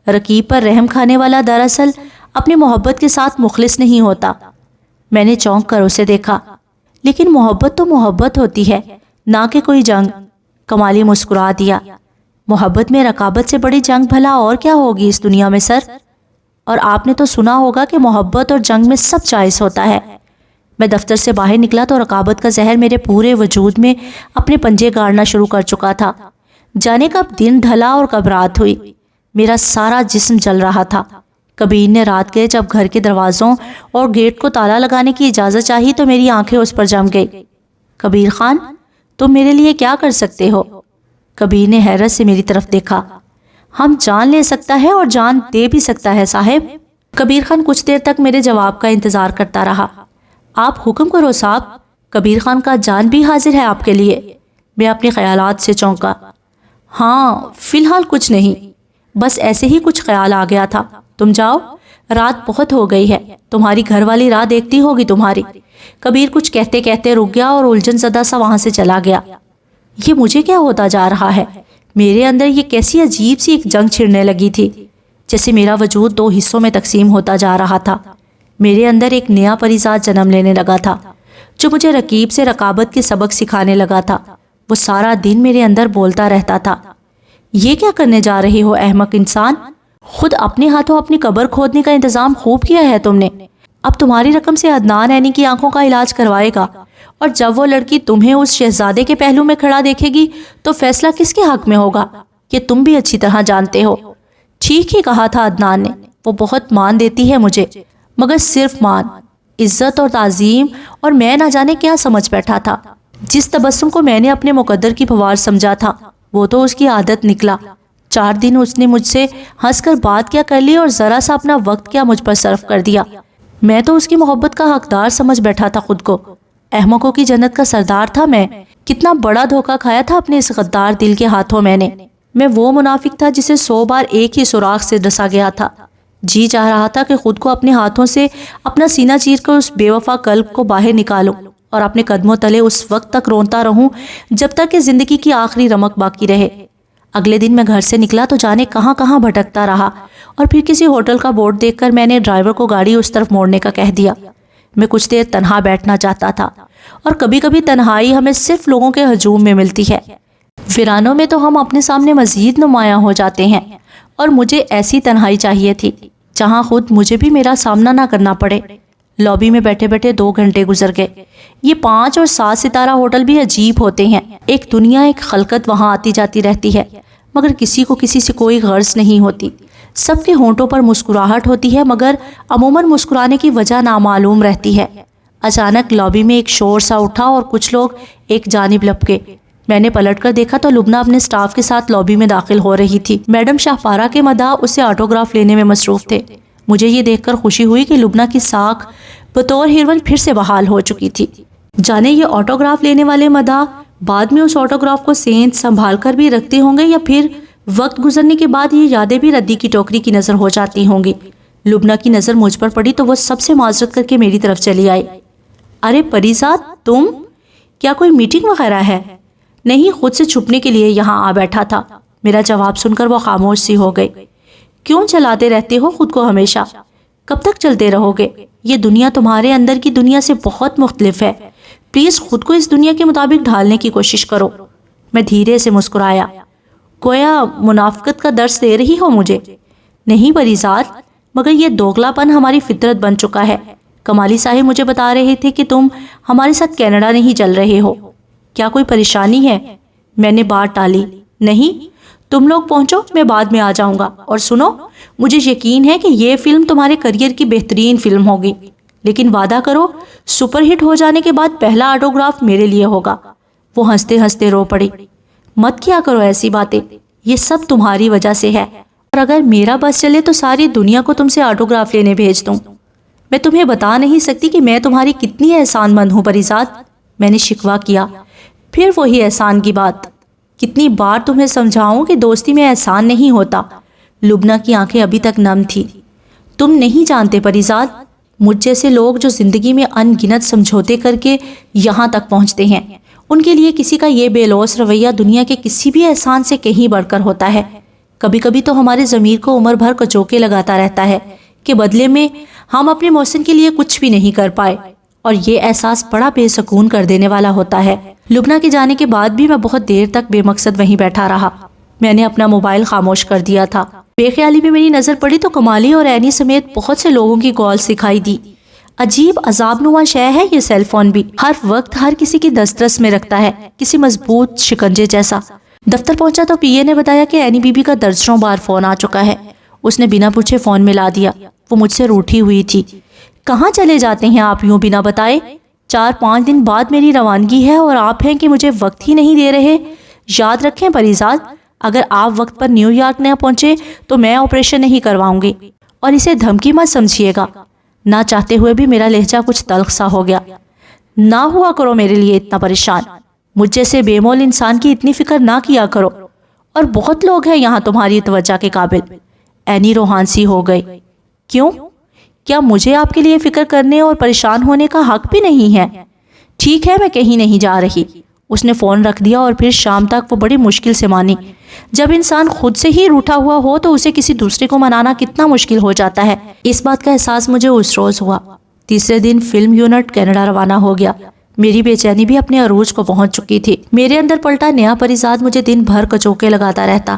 رقیب پر رحم کھانے والا دراصل اپنی محبت کے ساتھ مخلص نہیں ہوتا۔ میں نے چونک کر اسے دیکھا۔ لیکن محبت تو محبت ہوتی ہے، نہ کہ کوئی جنگ۔ کمالی مسکرا دیا۔ محبت میں رقابت سے بڑی جنگ بھلا اور کیا ہوگی اس دنیا میں سر؟ اور آپ نے تو سنا ہوگا کہ محبت اور جنگ میں سب جائز ہوتا ہے۔ میں دفتر سے باہر نکلا تو رقابت کا زہر میرے پورے وجود میں اپنے پنجے گاڑنا شروع کر چکا تھا۔ جانے کب دن ڈھلا اور کب رات ہوئی، میرا سارا جسم جل رہا تھا۔ کبیر نے رات گئے جب گھر کے دروازوں اور گیٹ کو تالا لگانے کی اجازت چاہی تو میری آنکھیں اس پر جم گئی۔ کبیر خان، تم میرے لیے کیا کر سکتے ہو؟ کبیر نے حیرت سے میری طرف دیکھا۔ ہم جان لے سکتا ہے اور جان دے بھی سکتا ہے صاحب۔ کبیر خان کچھ دیر تک میرے جواب کا انتظار کرتا رہا۔ آپ حکم کرو صاحب، کبیر خان کا جان بھی حاضر ہے آپ کے لیے۔ میں اپنے خیالات سے چونکا۔ ہاں فی الحال کچھ نہیں، بس ایسے ہی کچھ خیال آ گیا تھا. تم جاؤ، رات بہت ہو گئی ہے. تمہاری گھر والی راہ دیکھتی ہوگی تمہاری. کبیر کچھ کہتے کہتے رک گیا اور الجھن زدہ سا وہاں سے چلا گیا. یہ مجھے کیا ہوتا جا رہا ہے؟ میرے اندر یہ کیسی عجیب سی ایک جنگ چھڑنے لگی تھی، جیسے میرا وجود 2 حصوں میں تقسیم ہوتا جا رہا تھا. میرے اندر ایک نیا پریزاد جنم لینے لگا تھا جو مجھے رقیب سے رقابت کے سبق سکھانے لگا تھا. وہ سارا دن میرے اندر بولتا رہتا تھا، یہ کیا کرنے جا رہے ہو احمق انسان؟ خود اپنے ہاتھوں اپنی قبر کھودنے کا انتظام خوب کیا ہے تم نے. اب تمہاری رقم سے عدنان عینی کی آنکھوں کا علاج کروائے گا، اور جب وہ لڑکی تمہیں اس شہزادے کے پہلو میں کھڑا دیکھے گی تو فیصلہ کس کے حق میں ہوگا یہ تم بھی اچھی طرح جانتے ہو. ٹھیک ہی کہا تھا عدنان نے. وہ بہت مان دیتی ہے مجھے، مگر صرف مان، عزت اور تعظیم، اور میں نہ جانے کیا سمجھ بیٹھا تھا. جس تبسم کو میں نے اپنے مقدر کی پھوار سمجھا تھا وہ تو اس کی عادت نکلا. 4 دن اس نے مجھ سے ہنس کر بات کیا کر لی اور ذرا سا اپنا وقت کیا مجھ پر صرف کر دیا. میں تو اس کی محبت کا حقدار سمجھ بیٹھا تھا خود کو. احمقوں کی جنت کا سردار تھا میں. کتنا بڑا دھوکہ کھایا تھا اپنے اس غدار دل کے ہاتھوں میں نے. میں وہ منافق تھا جسے 100 بار ایک ہی سوراخ سے ڈسا گیا تھا. جی چاہ رہا تھا کہ خود کو اپنے ہاتھوں سے اپنا سینہ چیر کر اس بے وفا قلب کو باہر نکالوں اور اپنے قدموں تلے اس وقت تک رونتا رہوں جب تک کہ زندگی کی آخری رمق باقی رہے. اگلے دن میں گھر سے نکلا تو جانے کہاں کہاں بھٹکتا رہا، اور پھر کسی ہوٹل کا بورڈ دیکھ کر میں نے ڈرائیور کو گاڑی اس طرف موڑنے کا کہہ دیا. میں کچھ دیر تنہا بیٹھنا چاہتا تھا، اور کبھی کبھی تنہائی ہمیں صرف لوگوں کے ہجوم میں ملتی ہے. ویرانوں میں تو ہم اپنے سامنے مزید نمایاں ہو جاتے ہیں، اور مجھے ایسی تنہائی چاہیے تھی جہاں خود مجھے بھی میرا سامنا نہ کرنا پڑے. لابی میں بیٹھے بیٹھے 2 گھنٹے گزر گئے. یہ 5 اور 7 ستارہ ہوٹل بھی عجیب ہوتے ہیں. ایک دنیا، ایک خلقت وہاں آتی جاتی رہتی ہے، مگر کسی کو کسی سے کوئی غرض نہیں ہوتی. سب کے ہونٹوں پر مسکراہٹ ہوتی ہے، مگر عموماً مسکرانے کی وجہ نامعلوم رہتی ہے. اچانک لابی میں ایک شور سا اٹھا اور کچھ لوگ ایک جانب لپکے. میں نے پلٹ کر دیکھا تو لبنہ اپنے سٹاف کے ساتھ لابی میں داخل ہو رہی تھی. میڈم شاہپارہ کے مداح اسے آٹوگراف لینے میں مصروف تھے. مجھے یہ دیکھ کر خوشی ہوئی کہ لبنہ کی ساکھ بطور ہیروئن پھر سے بحال ہو چکی تھی. جانے یہ آٹوگراف لینے والے مداح بعد میں اس آٹوگراف کو سینت سنبھال کر بھی رکھتے ہوں گے، یا پھر وقت گزرنے کے بعد یہ یادیں بھی ردی کی ٹوکری کی نظر ہو جاتی ہوں گی. لبنہ کی نظر مجھ پر پڑی تو وہ سب سے معذرت کر کے میری طرف چلی آئی. ارے پریزاد، تم؟ کیا کوئی میٹنگ وغیرہ ہے؟ نہیں، خود سے چھپنے کے لیے یہاں آ بیٹھا تھا. میرا جواب سن کر وہ خاموش سی ہو گئی. کیوں چلاتے رہتے ہو خود کو ہمیشہ؟ کب تک چلتے رہو گے؟ یہ دنیا تمہارے اندر کی دنیا سے بہت مختلف ہے. پلیز خود کو اس دنیا کے مطابق ڈھالنے کی کوشش کرو. میں دھیرے سے مسکرایا. گویا منافقت کا درس دے رہی ہو مجھے؟ نہیں پریزاد، مگر یہ دوغلا پن ہماری فطرت بن چکا ہے. کمالی صاحب مجھے بتا رہے تھے کہ تم ہمارے ساتھ کینیڈا نہیں چل رہے ہو. کیا کوئی پریشانی ہے؟ میں نے بات ٹالی. نہیں، تم لوگ پہنچو، میں بعد میں آ جاؤں گا. اور سنو، مجھے یقین ہے کہ یہ فلم تمہارے کریئر کی بہترین فلم ہوگی، لیکن وعدہ کرو سپر ہٹ ہو جانے کے بعد پہلا آٹوگراف میرے لیے ہوگا. وہ ہنستے ہنستے رو پڑی. مت کیا کرو ایسی باتیں، یہ سب تمہاری وجہ سے ہے، اور اگر میرا بس چلے تو ساری دنیا کو تم سے آٹوگراف لینے بھیج دوں. میں تمہیں بتا نہیں سکتی کہ میں تمہاری کتنی احسان مند ہوں پریزاد. میں نے شکوہ کیا. پھر وہی احسان کی بات. کتنی بار تمہیں سمجھاؤں کہ دوستی میں احسان نہیں ہوتا. لبنہ کی آنکھیں ابھی تک نم تھی. تم نہیں جانتے پریزاد، مجھ جیسے لوگ جو زندگی میں ان گنت سمجھوتے کر کے یہاں تک پہنچتے ہیں، ان کے لیے کسی کا یہ بے لوث رویہ دنیا کے کسی بھی احسان سے کہیں بڑھ کر ہوتا ہے. کبھی کبھی تو ہمارے ضمیر کو عمر بھر کچوکے لگاتا رہتا ہے کہ بدلے میں ہم اپنے محسن کے لیے کچھ بھی نہیں کر پائے، اور یہ احساس بڑا بے سکون کر دینے والا ہوتا ہے. لبنہ کے جانے کے بعد بھی میں بہت دیر تک بے مقصد وہیں بیٹھا رہا. میں نے اپنا موبائل خاموش کر دیا تھا. بے خیالی میں میری نظر پڑی تو کمالی اور عینی سمیت بہت سے لوگوں کی کالز دکھائی دی. عجیب عذاب نما شے ہے یہ سیل فون بھی. ہر وقت ہر کسی کی دسترس میں رکھتا ہے، کسی مضبوط شکنجے جیسا. دفتر پہنچا تو پی اے نے بتایا کہ عینی بی بی کا درجنوں بار فون آ چکا ہے. اس نے بنا پوچھے فون ملا دیا. وہ مجھ سے روٹھی ہوئی تھی. کہاں چلے جاتے ہیں آپ یوں بنا بتائے؟ 4-5 دن بعد میری روانگی ہے اور آپ ہیں کہ مجھے وقت ہی نہیں دے رہے. یاد رکھیں پریزاد، اگر آپ وقت پر نیو یارک نہ پہنچے تو میں آپریشن نہیں کرواؤں گی. اور اسے دھمکی مت سمجھیے گا. نہ چاہتے ہوئے بھی میرا لہجہ کچھ تلخ سا ہو گیا. نہ ہوا کرو میرے لیے اتنا پریشان. مجھ جیسے بے مول انسان کی اتنی فکر نہ کیا کرو. اور بہت لوگ ہیں یہاں تمہاری توجہ کے قابل۔ اینی روحان سی ہو گئی۔ کیوں؟ کیا مجھے آپ کے لیے فکر کرنے اور پریشان ہونے کا حق بھی نہیں ہے؟ ٹھیک ہے، میں کہیں نہیں جا رہی۔ اس نے فون رکھ دیا اور پھر شام تک وہ بڑی مشکل سے مانی۔ جب انسان خود سے ہی روٹھا ہوا ہو تو اسے کسی دوسرے کو منانا کتنا مشکل ہو جاتا ہے۔ اس بات کا احساس مجھے اس روز ہوا۔ تیسرے دن فلم یونٹ کینیڈا روانہ ہو گیا۔ میری بے چینی بھی اپنے عروج کو پہنچ چکی تھی۔ میرے اندر پلٹا نیا پریزاد مجھے دن بھر کچوکے لگاتا رہتا۔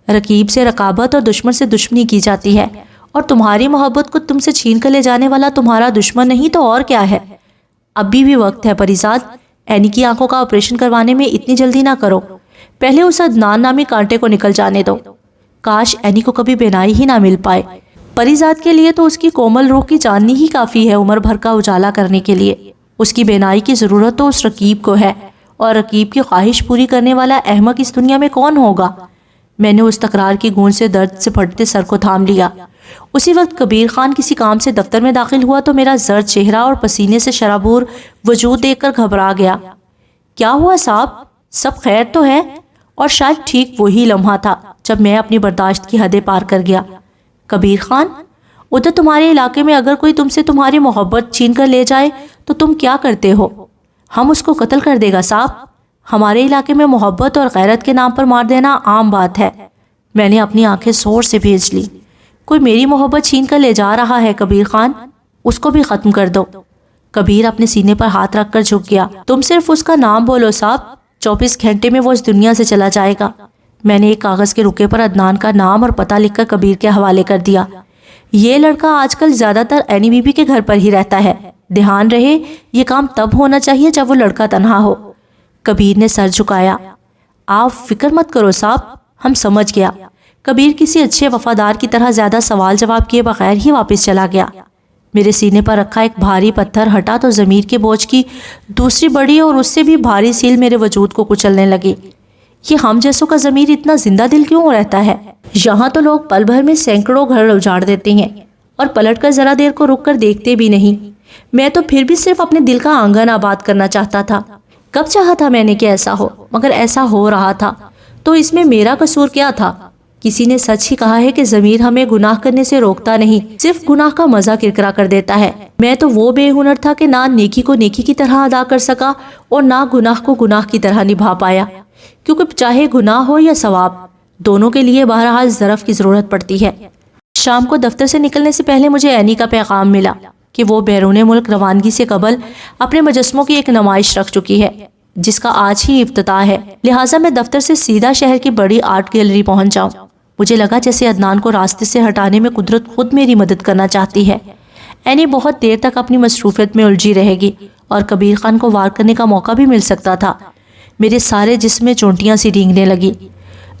رقیب سے رقابت اور دشمن سے دشمنی کی جاتی ہے، اور تمہاری محبت کو تم سے چھین کر لے جانے والا تمہارا دشمن نہیں تو اور کیا ہے؟ ابھی بھی وقت ہے پریزاد۔ اینی کی آنکھوں کا آپریشن کروانے میں اتنی جلدی نہ کرو۔ پہلے اس عدنان نامی کانٹے کو نکل جانے دو۔ کاش اینی کو کبھی بینائی ہی نہ مل پائے۔ پریزاد کے لیے تو اس کی کومل روح کی چاندنی ہی کافی ہے عمر بھر کا اجالا کرنے کے لیے۔ اس کی بینائی کی ضرورت تو اس رقیب کو ہے، اور رقیب کی خواہش پوری کرنے والا احمق اس دنیا میں کون ہوگا؟ میں نے اس تکرار کی گونج سے درد سے پھٹتے سر کو تھام لیا۔ اسی وقت کبیر خان کسی کام سے دفتر میں داخل ہوا تو میرا زرد چہرہ اور پسینے سے شرابور وجود دیکھ کر گھبرا گیا۔ کیا ہوا صاحب؟ سب خیر تو ہے؟ اور شاید ٹھیک وہی لمحہ تھا جب میں اپنی برداشت کی حدیں پار کر گیا۔ کبیر خان، ادھر تمہارے علاقے میں اگر کوئی تم سے تمہاری محبت چھین کر لے جائے تو تم کیا کرتے ہو؟ ہم اس کو قتل کر دے گا صاحب۔ ہمارے علاقے میں محبت اور غیرت کے نام پر مار دینا عام بات ہے۔ میں نے اپنی آنکھیں زور سے بھیج لی۔ کوئی میری محبت چھین کر لے جا رہا ہے کبیر خان، اس کو بھی ختم کر دو۔ کبیر اپنے سینے پر ہاتھ رکھ کر جھک گیا۔ تم صرف اس کا نام بولو صاحب، 24 گھنٹے میں وہ اس دنیا سے چلا جائے گا۔ میں نے ایک کاغذ کے رکے پر عدنان کا نام اور پتہ لکھ کر کبیر کے حوالے کر دیا۔ یہ لڑکا آج کل زیادہ تر اینی بی بی کے گھر پر ہی رہتا ہے۔ دھیان رہے، یہ کام تب ہونا چاہیے جب وہ لڑکا تنہا ہو۔ کبیر نے سر جھکایا۔ آپ فکر مت کرو صاحب، ہم سمجھ گیا۔ کبیر کسی اچھے وفادار کی طرح زیادہ سوال جواب کیے بغیر ہی واپس چلا گیا۔ میرے سینے پر رکھا ایک بھاری پتھر ہٹا تو ضمیر کے بوجھ کی دوسری بڑی اور اس سے بھی بھاری سیل میرے وجود کو کچلنے لگی۔ یہ ہم جیسوں کا ضمیر اتنا زندہ دل کیوں رہتا ہے؟ یہاں تو لوگ پل بھر میں سینکڑوں گھر اجاڑ دیتے ہیں اور پلٹ کر ذرا دیر کو رک کر دیکھتے بھی نہیں۔ میں تو پھر بھی صرف اپنے دل کا آنگن آباد کرنا چاہتا تھا۔ کب چاہا تھا میں نے کہ ایسا ہو، مگر ایسا ہو رہا تھا، تو اس میں میرا قصور کیا تھا؟ کسی نے سچ ہی کہا ہے کہ ضمیر ہمیں گناہ کرنے سے روکتا نہیں، صرف گناہ کا مزہ کرکرا کر دیتا ہے۔ میں تو وہ بے ہنر تھا کہ نہ نیکی کو نیکی کی طرح ادا کر سکا اور نہ گناہ کو گناہ کی طرح نبھا پایا، کیونکہ چاہے گناہ ہو یا ثواب، دونوں کے لیے بہرحال ظرف کی ضرورت پڑتی ہے۔ شام کو دفتر سے نکلنے سے پہلے مجھے اینی کا پیغام ملا کہ وہ بیرون ملک روانگی سے قبل اپنے مجسموں کی ایک نمائش رکھ چکی ہے، جس کا آج ہی افتتاح ہے، لہٰذا میں دفتر سے سیدھا شہر کی بڑی آرٹ گیلری پہنچ جاؤں۔ مجھے لگا جیسے عدنان کو راستے سے ہٹانے میں قدرت خود میری مدد کرنا چاہتی ہے۔ اینی بہت دیر تک اپنی مصروفیت میں الجھی رہے گی اور کبیر خان کو وار کرنے کا موقع بھی مل سکتا تھا۔ میرے سارے جسم میں چونٹیاں سی رینگنے لگی۔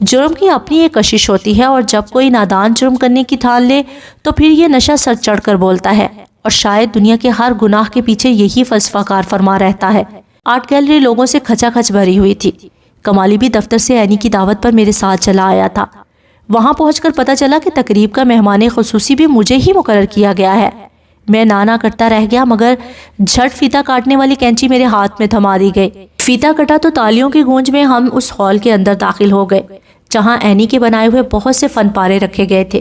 جرم کی اپنی ایک کشش ہوتی ہے، اور جب کوئی نادان جرم کرنے کی ٹھان لے تو پھر یہ نشہ سر چڑھ کر بولتا ہے، اور شاید دنیا کے ہر گناہ کے پیچھے یہی فلسفہ کار فرما رہتا ہے۔ آرٹ گیلری لوگوں سے کھچا کھچ بھری ہوئی تھی۔ کمالی بھی دفتر سے اینی کی دعوت پر میرے ساتھ چلا آیا تھا۔ وہاں پہنچ کر پتہ چلا کہ تقریب کا مہمان خصوصی بھی مجھے ہی مقرر کیا گیا ہے۔ میں نانا کرتا رہ گیا، مگر جھٹ فیتا کاٹنے والی کینچی میرے ہاتھ میں تھما دی گئی۔ فیتا کٹا تو تالیوں کی گونج میں ہم اس ہال کے اندر داخل ہو گئے، جہاں اینی کے بنائے ہوئے بہت سے فن پارے رکھے گئے تھے۔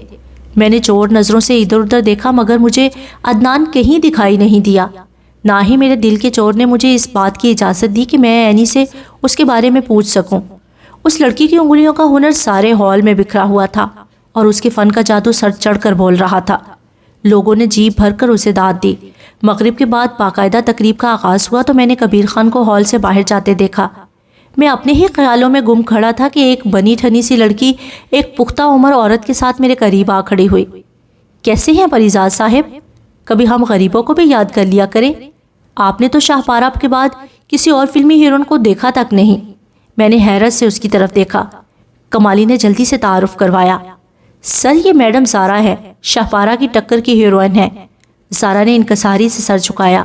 میں نے چور نظروں سے ادھر ادھر دیکھا، مگر مجھے عدنان کہیں دکھائی نہیں دیا۔ نہ ہی میرے دل کے چور نے مجھے اس بات کی اجازت دی کہ میں اینی سے اس کے بارے میں پوچھ سکوں۔ اس لڑکی کی انگلیوں کا ہنر سارے ہال میں بکھرا ہوا تھا، اور اس کے فن کا جادو سر چڑھ کر بول رہا تھا۔ لوگوں نے جیب بھر کر اسے داد دی۔ مغرب کے بعد باقاعدہ تقریب کا آغاز ہوا تو میں نے کبیر خان کو ہال سے باہر جاتے دیکھا۔ میں اپنے ہی خیالوں میں گم کھڑا تھا کہ ایک بنی ٹھنی سی لڑکی ایک پختہ عمر عورت کے ساتھ میرے قریب آ کھڑی ہوئی۔ کیسے ہیں پریزاد صاحب؟ کبھی ہم غریبوں کو بھی یاد کر لیا کریں۔ آپ نے تو شاہ پاراب کے بعد کسی اور فلمی ہیروئن کو دیکھا تک نہیں۔ میں نے حیرت سے اس کی طرف دیکھا۔ کمالی نے جلدی سے تعارف کروایا۔ سر، یہ میڈم زارا ہے، شاہ پارا کی ٹکر کی ہیروئن ہے۔ زارا نے انکساری سے سر جھکایا۔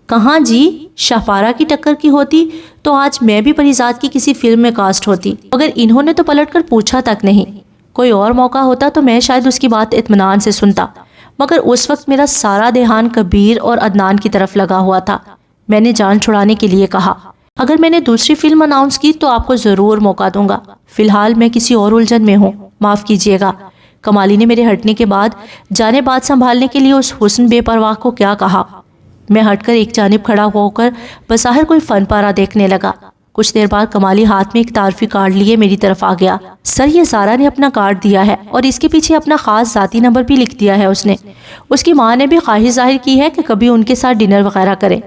کہاں جی؟ شاہ پارا کی ٹکر کی ہوتی تو آج میں بھی پریزاد کی کسی فلم میں کاسٹ ہوتی، مگر انہوں نے تو پلٹ کر پوچھا تک نہیں۔ کوئی اور موقع ہوتا تو میں شاید اس کی بات اطمینان سے سنتا، مگر اس وقت میرا سارا دھیان کبیر اور عدنان کی طرف لگا ہوا تھا۔ میں نے جان چھڑانے کے لیے کہا، اگر میں نے دوسری فلم اناؤنس کی تو آپ کو ضرور موقع دوں گا، فی الحال میں کسی اور الجھن میں ہوں، معاف کیجیے گا۔ کمالی نے میرے ہٹنے کے بعد جانے بات سنبھالنے کے لیے اس حسن بے پرواہ کو کیا کہا۔ میں ہٹ کر ایک جانب کھڑا ہو کر بظاہر کوئی فن پارہ دیکھنے لگا۔ کچھ دیر بعد کمالی ہاتھ میں ایک تعارفی کارڈ لیے میری طرف آ گیا۔ سر، یہ سارا نے اپنا کارڈ دیا ہے اور اس کے پیچھے اپنا خاص ذاتی نمبر بھی لکھ دیا ہے اس نے۔ اس کی ماں نے بھی خواہش ظاہر کی ہے کہ کبھی ان کے ساتھ ڈنر وغیرہ کرے۔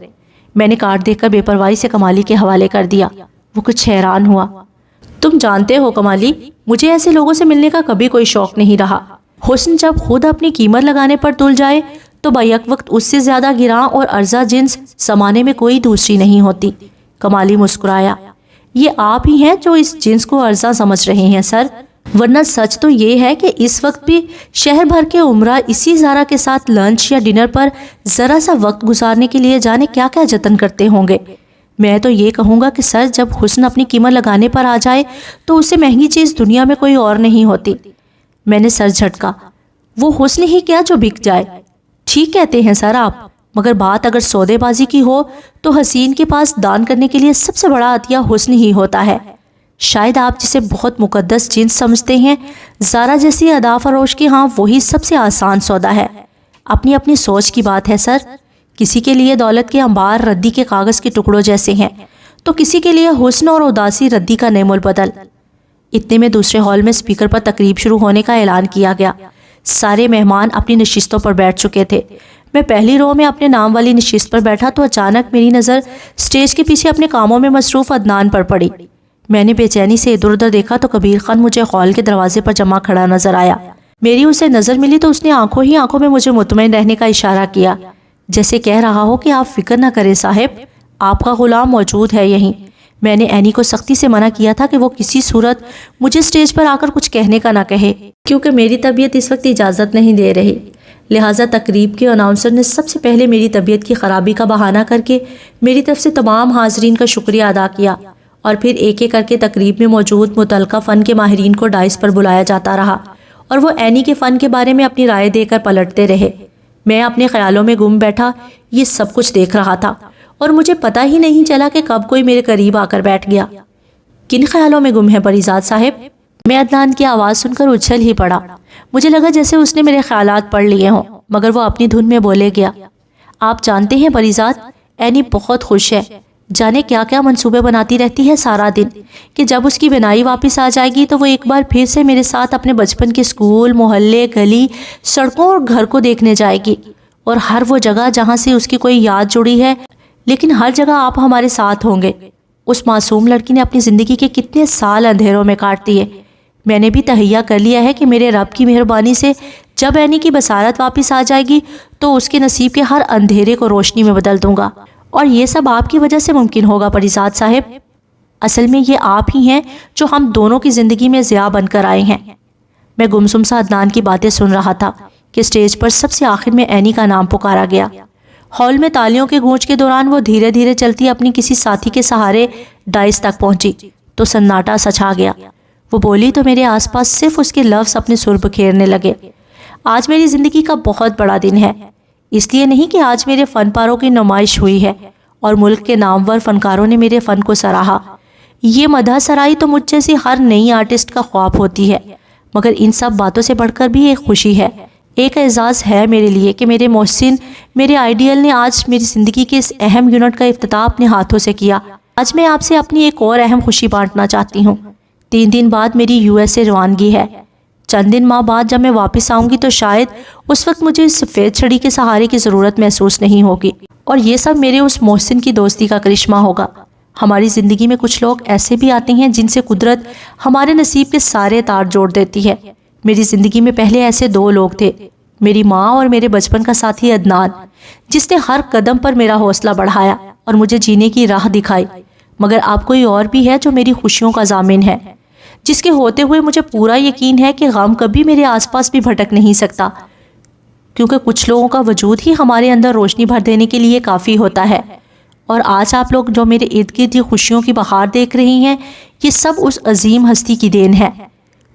میں نے کارڈ دیکھ کر بے پرواہی سے کمالی کے حوالے کر دیا۔ وہ کچھ حیران ہوا۔ تم جانتے ہو کمالی، مجھے ایسے لوگوں سے ملنے کا کبھی کوئی شوق نہیں رہا۔ حسن جب خود اپنی قیمت لگانے پر تل جائے تو بیک وقت اس سے زیادہ گراں اور ارزاں جنس زمانے میں کوئی دوسری نہیں ہوتی۔ کمالی مسکرایا۔ یہ آپ ہی ہیں جو اس جنس کو ارزاں سمجھ رہے ہیں سر، ورنہ سچ تو یہ ہے کہ اس وقت بھی شہر بھر کے عمرہ اسی زارا کے ساتھ لنچ یا ڈنر پر ذرا سا وقت گزارنے کے لیے جانے کیا کیا جتن کرتے ہوں گے۔ میں تو یہ کہوں گا کہ سر، جب حسن اپنی قیمت لگانے پر آ جائے تو اس سے مہنگی چیز دنیا میں کوئی اور نہیں ہوتی۔ میں نے سر جھٹکا۔ وہ حسن ہی کیا جو بک جائے۔ ٹھیک کہتے ہیں سر آپ، مگر بات اگر سودے بازی کی ہو تو حسین کے پاس دان کرنے کے لیے سب سے بڑا عطیہ حسن ہی ہوتا ہے۔ شاید آپ جسے بہت مقدس جنس سمجھتے ہیں، زارا جیسی ادا فروش کے ہاں وہی سب سے آسان سودا ہے۔ اپنی اپنی سوچ کی بات ہے سر۔ کسی کے لیے دولت کے انبار ردی کے کاغذ کے ٹکڑوں جیسے ہیں تو کسی کے لیے حسن اور اداسی ردی کا نعم البدل۔ اتنے میں دوسرے ہال میں اسپیکر پر تقریب شروع ہونے کا اعلان کیا گیا۔ سارے مہمان اپنی نشستوں پر بیٹھ چکے تھے۔ میں پہلی رو میں اپنے نام والی نشست پر بیٹھا تو اچانک میری نظر سٹیج کے پیچھے اپنے کاموں میں مصروف عدنان پر پڑی۔ میں نے بے چینی سے ادھر ادھر دیکھا تو کبیر خان مجھے ہال کے دروازے پر جمع کھڑا نظر آیا۔ میری اسے نظر ملی تو اس نے آنکھوں ہی آنکھوں میں مجھے مطمئن رہنے کا اشارہ کیا، جیسے کہہ رہا ہو کہ آپ فکر نہ کریں صاحب، آپ کا غلام موجود ہے یہیں۔ میں نے اینی کو سختی سے منع کیا تھا کہ وہ کسی صورت مجھے سٹیج پر آ کر کچھ کہنے کا نہ کہے، کیونکہ میری طبیعت اس وقت اجازت نہیں دے رہی۔ لہٰذا تقریب کے اناؤنسر نے سب سے پہلے میری طبیعت کی خرابی کا بہانہ کر کے میری طرف سے تمام حاضرین کا شکریہ ادا کیا، اور پھر ایک ایک کر کے تقریب میں موجود متعلقہ فن کے ماہرین کو ڈائس پر بلایا جاتا رہا اور وہ اینی کے فن کے بارے میں اپنی رائے دے کر پلٹتے رہے۔ میں اپنے خیالوں میں گم بیٹھا یہ سب کچھ دیکھ رہا تھا اور مجھے پتہ ہی نہیں چلا کہ کب کوئی میرے قریب آ کر بیٹھ گیا۔ کن خیالوں میں گم ہے پریزاد صاحب؟ میں عدنان کی آواز سن کر اچھل ہی پڑا۔ مجھے لگا جیسے اس نے میرے خیالات پڑھ لیے ہوں، مگر وہ اپنی دھن میں بولے گیا۔ آپ جانتے ہیں پریزاد، اینی بہت خوش ہے، جانے کیا کیا منصوبے بناتی رہتی ہے سارا دن کہ جب اس کی بینائی واپس آ جائے گی تو وہ ایک بار پھر سے میرے ساتھ اپنے بچپن کے اسکول، محلے، گلی، سڑکوں اور گھر کو دیکھنے جائے گی، اور ہر وہ جگہ جہاں سے اس کی کوئی یاد جڑی ہے، لیکن ہر جگہ آپ ہمارے ساتھ ہوں گے۔ اس معصوم لڑکی نے اپنی زندگی کے کتنے سال اندھیروں میں کاٹ دیے۔ میں نے بھی تہیہ کر لیا ہے کہ میرے رب کی مہربانی سے جب اینی کی بصارت واپس آ جائے گی تو اس کے نصیب کے ہر اندھیرے کو روشنی میں بدل دوں گا، اور یہ سب آپ کی وجہ سے ممکن ہوگا پریزاد صاحب۔ اصل میں یہ آپ ہی ہیں جو ہم دونوں کی زندگی میں ضیاء بن کر آئے ہیں۔ میں گمسم سا عدنان کی باتیں سن رہا تھا کہ اسٹیج پر سب سے آخر میں اینی کا نام پکارا گیا۔ ہال میں تالیوں کے گونج کے دوران وہ دھیرے دھیرے چلتی اپنی کسی ساتھی کے سہارے ڈائس تک پہنچی تو سناٹا سا چھا گیا۔ وہ بولی تو میرے آس پاس صرف اس کے لفظ اپنے سر بکھیرنے لگے۔ آج میری زندگی کا بہت بڑا دن ہے، اس لیے نہیں کہ آج میرے فن پاروں کی نمائش ہوئی ہے اور ملک کے نامور فنکاروں نے میرے فن کو سراہا۔ یہ مدح سرائی تو مجھ جیسی ہر نئی آرٹسٹ کا خواب ہوتی ہے، مگر ان سب باتوں سے بڑھ کر بھی ایک خوشی ہے، ایک اعزاز ہے میرے لیے کہ میرے محسن، میرے آئیڈیل نے آج میری زندگی کے اس اہم یونٹ کا افتتاح اپنے ہاتھوں سے کیا۔ آج میں آپ سے اپنی ایک اور اہم خوشی بانٹنا چاہتی ہوں۔ 3 دن بعد میری یو ایس سے روانگی ہے۔ چند دن ماہ بعد جب میں واپس آؤں گی تو شاید اس وقت مجھے اس سفید چھڑی کے سہارے کی ضرورت محسوس نہیں ہوگی، اور یہ سب میرے اس محسن کی دوستی کا کرشمہ ہوگا۔ ہماری زندگی میں کچھ لوگ ایسے بھی آتے ہیں جن سے قدرت ہمارے نصیب کے سارے تار جوڑ دیتی ہے۔ میری زندگی میں پہلے ایسے 2 لوگ تھے، میری ماں اور میرے بچپن کا ساتھی عدنان، جس نے ہر قدم پر میرا حوصلہ بڑھایا اور مجھے جینے کی راہ دکھائی۔ مگر اب کوئی اور بھی ہے جو میری خوشیوں کا ضامن ہے، جس کے ہوتے ہوئے مجھے پورا یقین ہے کہ غم کبھی میرے آس پاس بھی بھٹک نہیں سکتا، کیونکہ کچھ لوگوں کا وجود ہی ہمارے اندر روشنی بھر دینے کے لیے کافی ہوتا ہے۔ اور آج آپ لوگ جو میرے ارد گرد یہ خوشیوں کی بہار دیکھ رہی ہیں، یہ سب اس عظیم ہستی کی دین ہے،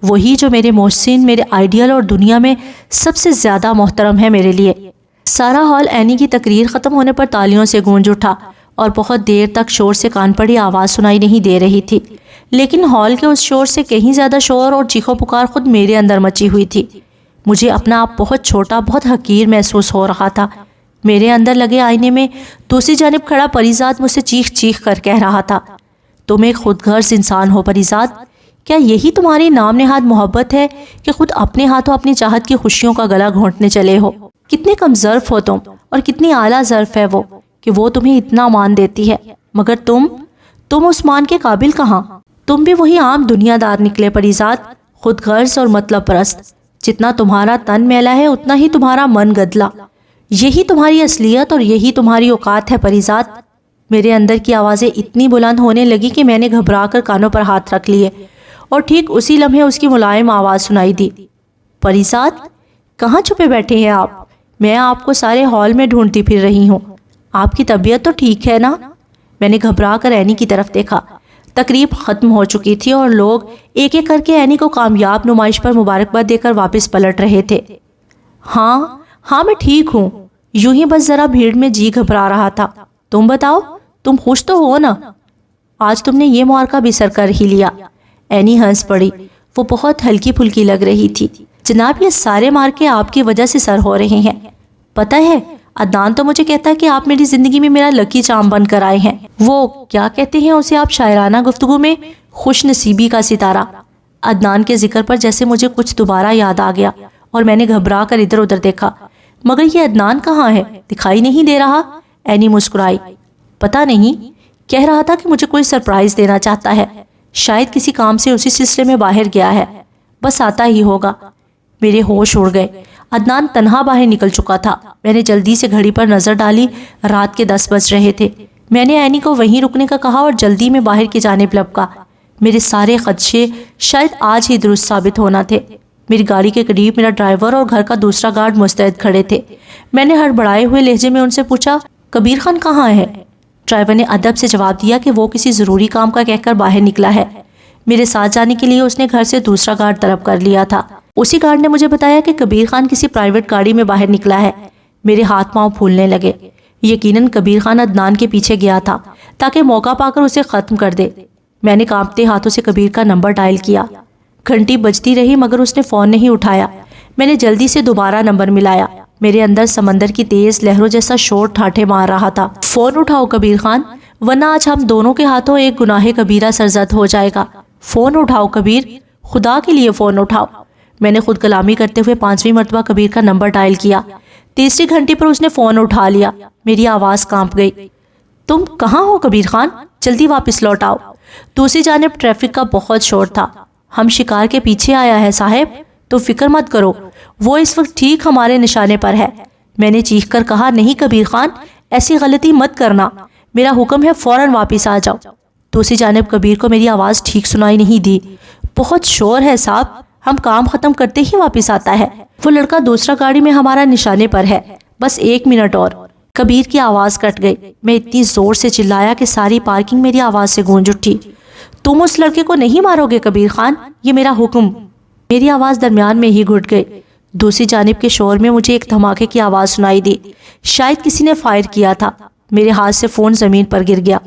وہی جو میرے محسن، میرے آئیڈیل اور دنیا میں سب سے زیادہ محترم ہے میرے لیے۔ سارا ہال اینی کی تقریر ختم ہونے پر تالیوں سے گونج اٹھا اور بہت دیر تک شور سے کان پڑی آواز سنائی نہیں دے رہی تھی، لیکن ہال کے اس شور سے کہیں زیادہ شور اور چیخو پکار خود میرے اندر مچی ہوئی تھی۔ مجھے اپنا آپ بہت چھوٹا، بہت حقیر محسوس ہو رہا تھا۔ میرے اندر لگے آئینے میں دوسری جانب کھڑا پریزاد مجھ سے چیخ چیخ کر کہہ رہا تھا، تم ایک خود غرض انسان ہو پریزاد، کیا یہی تمہاری نام نہاد محبت ہے کہ خود اپنے ہاتھوں اپنی چاہت کی خوشیوں کا گلا گھونٹنے چلے ہو؟ کتنے کم ظرف ہو تم، اور کتنی اعلیٰ ظرف ہے وہ کہ وہ تمہیں اتنا مان دیتی ہے، مگر تم اس مان کے قابل کہاں؟ تم بھی وہی عام دنیا دار نکلے پریزاد، خود غرض اور مطلب پرست۔ جتنا تمہارا تن میلا ہے اتنا ہی تمہارا من گدلا، یہی تمہاری اصلیت اور یہی تمہاری اوقات ہے پریزاد۔ میرے اندر کی آوازیں اتنی بلند ہونے لگی کہ میں نے گھبرا کر کانوں پر ہاتھ رکھ لیے، اور ٹھیک اسی لمحے اس کی ملائم آواز سنائی دی، پریزاد کہاں چھپے بیٹھے ہیں آپ؟ میں آپ کو سارے ہال میں ڈھونڈتی پھر رہی ہوں، آپ کی طبیعت تو ٹھیک ہے نا؟ میں نے گھبرا کر اینی کی طرف دیکھا۔ تقریب ختم ہو چکی تھی اور لوگ ایک ایک کر کے اینی کو کامیاب نمائش پر مبارکباد دے کر واپس پلٹ رہے تھے۔ ہاں میں ٹھیک ہوں، یوں ہی بس ذرا بھیڑ میں جی گھبرا رہا تھا۔ تم بتاؤ، تم خوش تو ہو نا؟ آج تم نے یہ معرکہ بھی سر کر ہی لیا۔ اینی ہنس پڑی، وہ بہت ہلکی پھلکی لگ رہی تھی۔ جناب یہ سارے مارکے آپ کی وجہ سے سر ہو رہے ہیں، پتہ ہے عدنان تو مجھے کہتا ہے کہ آپ میری زندگی میں میرا لکی چارم بن کر آئے ہیں، وہ کیا کہتے ہیں اسے آپ شاعرانہ گفتگو میں، خوش نصیبی کا ستارہ۔ عدنان کے ذکر پر جیسے مجھے کچھ دوبارہ یاد آ گیا اور میں نے گھبرا کر ادھر ادھر دیکھا، مگر یہ عدنان کہاں ہے؟ دکھائی نہیں دے رہا۔ اینی مسکرائی، پتہ نہیں، کہہ رہا تھا کہ مجھے کوئی سرپرائز دینا چاہتا ہے، شاید کسی کام سے اسی سلسلے میں باہر گیا ہے، بس آتا ہی ہوگا۔ میرے ہوش اڑ گئے، عدنان تنہا باہر نکل چکا تھا۔ میں نے جلدی سے گھڑی پر نظر ڈالی، رات کے 10 بج رہے تھے۔ میں نے اینی کو وہیں رکنے کا کہا اور جلدی میں باہر کی جانب لپکا۔ میرے سارے خدشے شاید آج ہی درست ثابت ہونا تھے۔ میری گاڑی کے قریب میرا ڈرائیور اور گھر کا دوسرا گارڈ مستعد کھڑے تھے۔ میں نے ہڑبڑائے ہوئے لہجے میں ان سے پوچھا، کبیر خان کہاں ہے؟ ڈرائیور نے ادب سے جواب دیا کہ وہ کسی ضروری کام کا کہہ کر باہر نکلا ہے۔ میرے ساتھ جانے کے لیے اس نے گھر سے دوسرا گارڈ طلب کر لیا تھا۔ اسی گارڈ نے مجھے بتایا کہ کبیر خان کسی پرائیویٹ گاڑی میں باہر نکلا ہے۔ میرے ہاتھ پاؤں پھولنے لگے۔ یقیناً کبیر خان عدنان کے پیچھے گیا تھا تاکہ موقع پا کر اسے ختم کر دے۔ میں نے کانپتے ہاتھوں سے کبیر کا نمبر ڈائل کیا۔ گھنٹی بجتی رہی مگر اس نے فون نہیں اٹھایا۔ میں نے جلدی سے دوبارہ نمبر ملایا۔ میرے اندر سمندر کی تیز لہروں جیسا شور ٹھاٹھے مار رہا تھا، فون اٹھاؤ کبیر خان، ورنہ آج ہم دونوں کے ہاتھوں ایک گناہ کبیرہ سرزد ہو جائے گا۔ فون اٹھاؤ کبیر، خدا کے لیے فون اٹھاؤ۔ میں نے خود کلامی کرتے ہوئے 5ویں مرتبہ کبیر کا نمبر ڈائل کیا۔ تیسری گھنٹی پر اس نے فون اٹھا لیا۔ میری آواز کانپ گئی، تم کہاں ہو کبیر خان؟ جلدی واپس لوٹ آؤ۔ دوسری جانب ٹریفک کا بہت شور تھا۔ ہم شکار کے پیچھے آیا ہے صاحب، تو فکر مت کرو، وہ اس وقت ٹھیک ہمارے نشانے پر ہے۔ میں نے چیخ کر کہا، نہیں کبیر خان، ایسی غلطی مت کرنا، میرا حکم ہے فوراً واپس آ جاؤ۔ دوسری جانب کبیر کو میری آواز ٹھیک سنائی نہیں دی۔ بہت شور ہے صاحب، ہم کام ختم کرتے ہی واپس آتا ہے۔ وہ لڑکا دوسرا گاڑی میں ہمارا نشانے پر ہے، بس 1 منٹ اور۔ کبیر کی آواز کٹ گئی۔ میں اتنی زور سے چلایا کہ ساری پارکنگ میری آواز سے گونج اٹھی۔ تم اس لڑکے کو نہیں مارو گے کبیر خان، یہ میرا حکم۔ میری آواز درمیان میں ہی گھٹ گئی۔ دوسری جانب کے شور میں مجھے ایک دھماکے کی آواز سنائی دی، شاید کسی نے فائر کیا تھا۔ میرے ہاتھ سے فون زمین پر گر گیا۔